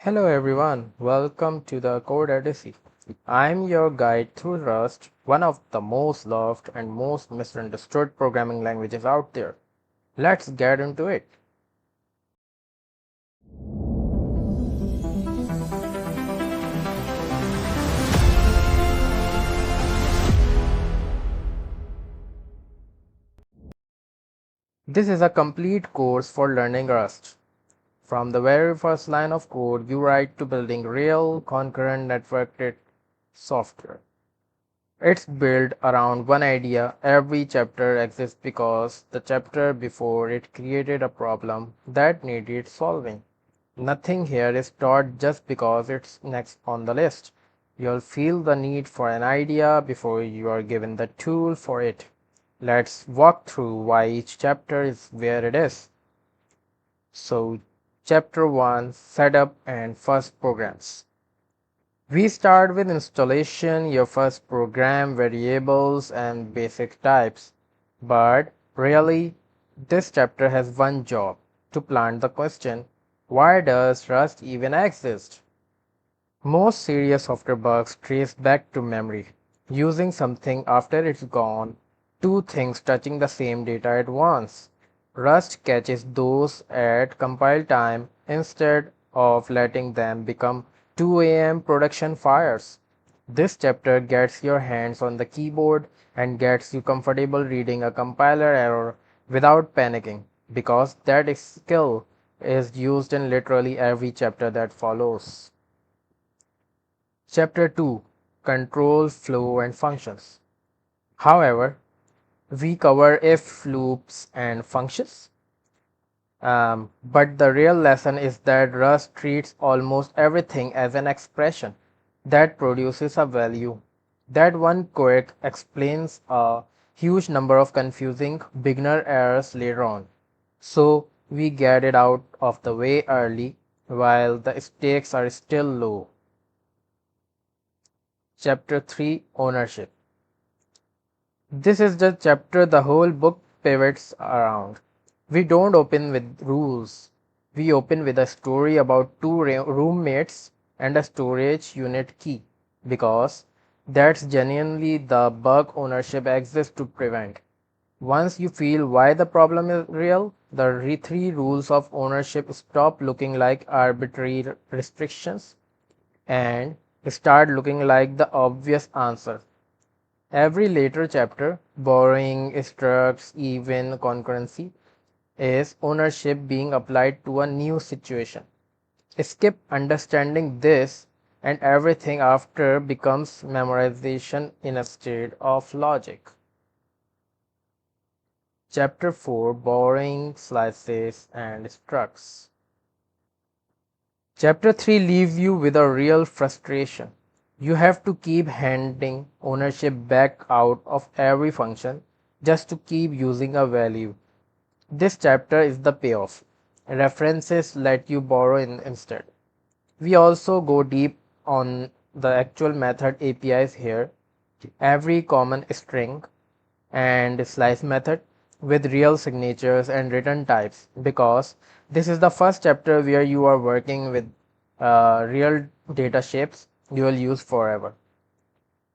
Hello everyone, welcome to the Code Odyssey. I'm your guide through Rust, one of the most loved and most misunderstood programming languages out there. Let's get into it. This is a complete course for learning Rust. From the very first line of code you write to building real concurrent networked software. It's built around one idea. Every chapter exists because the chapter before it created a problem that needed solving. Nothing here is taught just because it's next on the list. You'll feel the need for an idea before you are given the tool for it. Let's walk through why each chapter is where it is. So, Chapter 1, Setup and First Programs. We start with installation, your first program, variables, and basic types. But really, this chapter has one job: to plant the question, why does Rust even exist? Most serious software bugs trace back to memory, using something after it's gone, two things touching the same data at once. Rust catches those at compile time instead of letting them become 2 a.m. production fires. This chapter gets your hands on the keyboard and gets you comfortable reading a compiler error without panicking, because that skill is used in literally every chapter that follows. Chapter 2: Control Flow and Functions. However, we cover if, loops, and functions. But the real lesson is that Rust treats almost everything as an expression that produces a value. That one quirk explains a huge number of confusing beginner errors later on. So we get it out of the way early while the stakes are still low. Chapter 3: Ownership. This is the chapter the whole book pivots around. We don't open with rules. We open with a story about two roommates and a storage unit key, because that's genuinely the bug ownership exists to prevent. Once you feel why the problem is real, the three rules of ownership stop looking like arbitrary restrictions and start looking like the obvious answer. Every later chapter, borrowing, structs, even concurrency, is ownership being applied to a new situation. Skip understanding this, and everything after becomes memorization instead of logic. Chapter 4: Borrowing, Slices, and Structs. Chapter 3 leaves you with a real frustration. You have to keep handing ownership back out of every function just to keep using a value. This chapter is the payoff. References let you borrow instead. We also go deep on the actual method APIs here, every common string and slice method with real signatures and return types, because this is the first chapter where you are working with real data shapes you will use forever.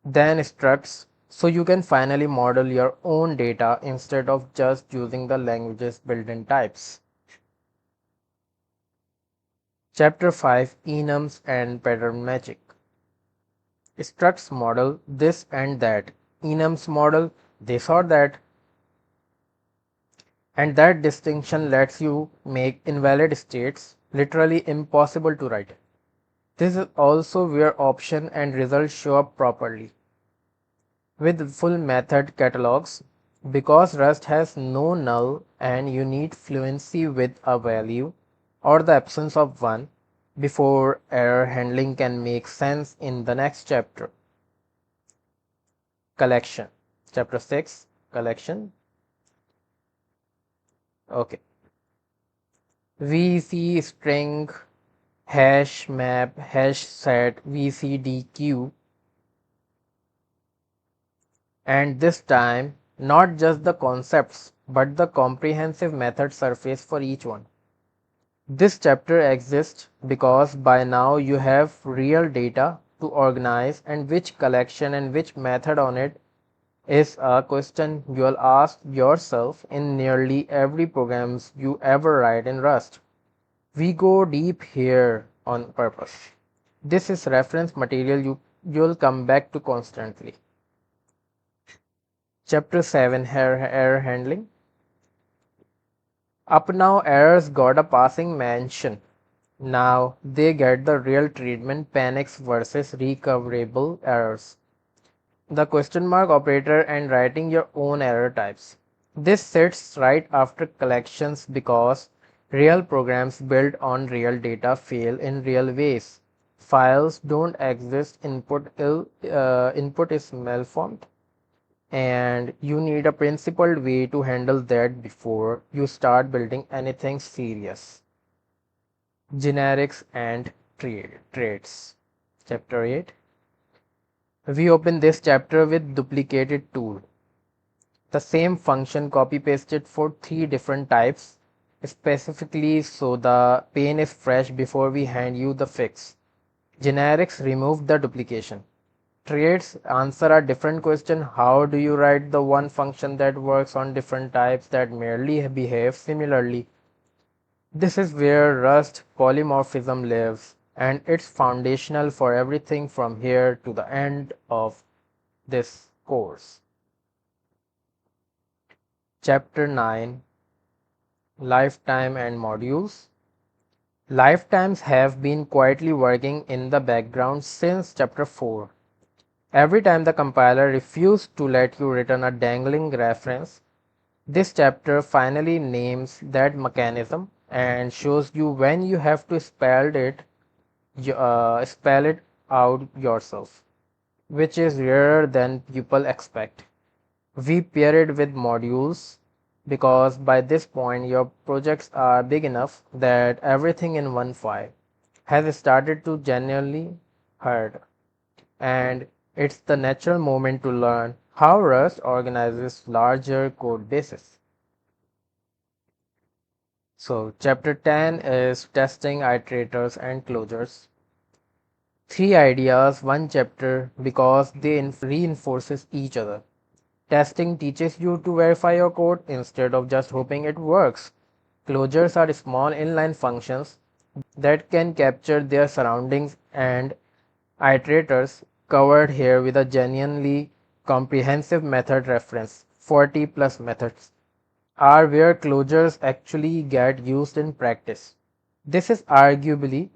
Then structs, so you can finally model your own data instead of just using the language's built-in types. Chapter 5: Enums and Pattern Magic. Structs model this and that. Enums model this or that. And that distinction lets you make invalid states literally impossible to write. This is also where option and result show up properly, with full method catalogs, because Rust has no null and you need fluency with a value or the absence of one before error handling can make sense in the next chapter. Collection. Chapter 6: Collection. Okay. VC string, hash map, hash set, VCDQ, and this time not just the concepts but the comprehensive method surface for each one. This chapter exists because by now you have real data to organize, and which collection and which method on it is a question you'll ask yourself in nearly every programs you ever write in Rust. We go deep here on purpose. This is reference material you'll come back to constantly. Chapter 7, Error Handling. Up now errors got a passing mention. Now they get the real treatment: panics versus recoverable errors. The question mark operator and writing your own error types. This sits right after collections because real programs built on real data fail in real ways. Files don't exist, input is malformed, and you need a principled way to handle that before you start building anything serious. Generics and traits. Chapter 8. We open this chapter with duplicated tool. The same function copy pasted for 3 different types, specifically so the pane is fresh before we hand you the fix. Generics remove the duplication. Traits answer a different question: how do you write the one function that works on different types that merely behave similarly? This is where Rust polymorphism lives, and it's foundational for everything from here to the end of this course. Chapter 9, Lifetime and Modules. Lifetimes have been quietly working in the background since chapter 4. Every time the compiler refused to let you return a dangling reference, this chapter finally names that mechanism and shows you when you have to spell it out yourself, which is rarer than people expect. We pair it with modules because by this point your projects are big enough that everything in one file has started to genuinely hurt, and it's the natural moment to learn how Rust organizes larger code bases. So, chapter 10 is testing iterators and closures. 3 ideas, one chapter because they reinforces each other. Testing teaches you to verify your code instead of just hoping it works. Closures are small inline functions that can capture their surroundings, and iterators, covered here with a genuinely comprehensive method reference, 40 plus methods, are where closures actually get used in practice. This is arguably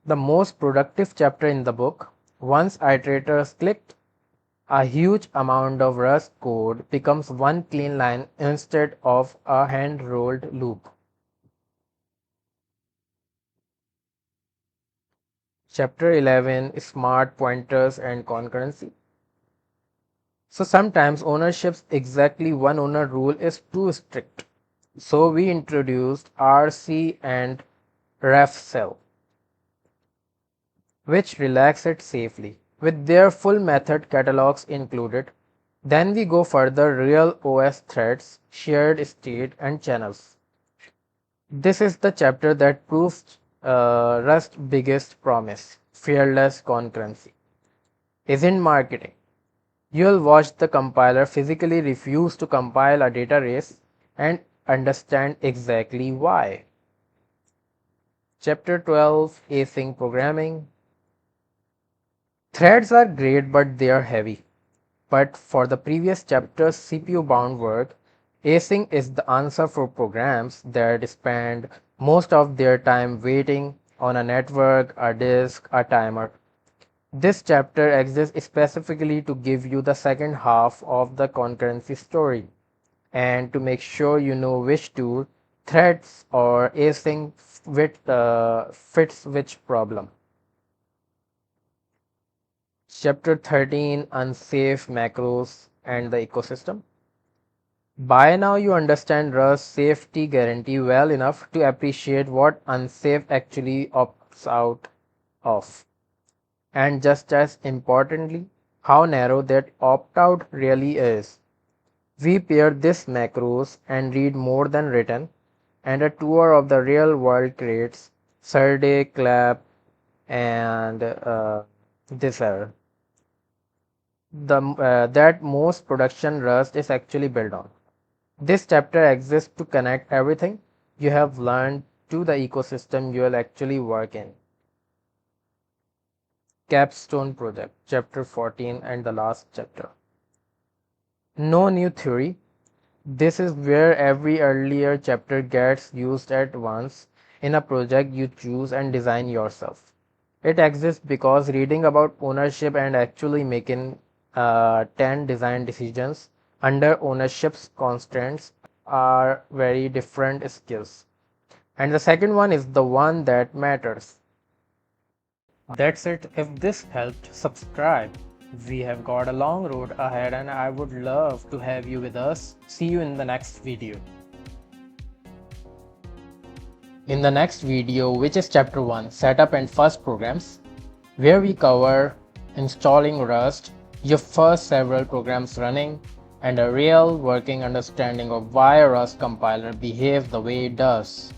the most productive chapter in the book. Once iterators clicked, a huge amount of Rust code becomes one clean line instead of a hand-rolled loop. Chapter 11, Smart Pointers and Concurrency. So sometimes ownership's exactly one owner rule is too strict. So we introduced RC and ref cell, which relax it safely, with their full method catalogs included. Then we go further: real OS threads, shared state, and channels. This is the chapter that proves Rust's biggest promise: fearless concurrency. Isn't marketing. You'll watch the compiler physically refuse to compile a data race and understand exactly why. Chapter 12, Async Programming. Threads are great, but they are heavy. But for the previous chapter's CPU bound work, async is the answer for programs that spend most of their time waiting on a network, a disk, a timer. This chapter exists specifically to give you the second half of the concurrency story and to make sure you know which tool, threads, or async fits which problem. Chapter 13, Unsafe Macros and the Ecosystem. By now you understand Rust's safety guarantee well enough to appreciate what unsafe actually opts out of, and just as importantly, how narrow that opt-out really is. We pair this macros and read more than written. and a tour of the real world creates Surday, Clap, and this error. That most production Rust is actually built on. This chapter exists to connect everything you have learned to the ecosystem you will actually work in. Capstone Project, Chapter 14 and the last chapter. No new theory. This is where every earlier chapter gets used at once in a project you choose and design yourself. It exists because reading about ownership and actually making 10 design decisions under ownership's constraints are very different skills. And the second one is the one that matters. That's it. If this helped, subscribe. We have got a long road ahead and I would love to have you with us. See you in the next video. In the next video, which is chapter 1, Setup and First Programs, where we cover installing Rust, your first several programs running, and a real working understanding of why Rust compiler behaves the way it does.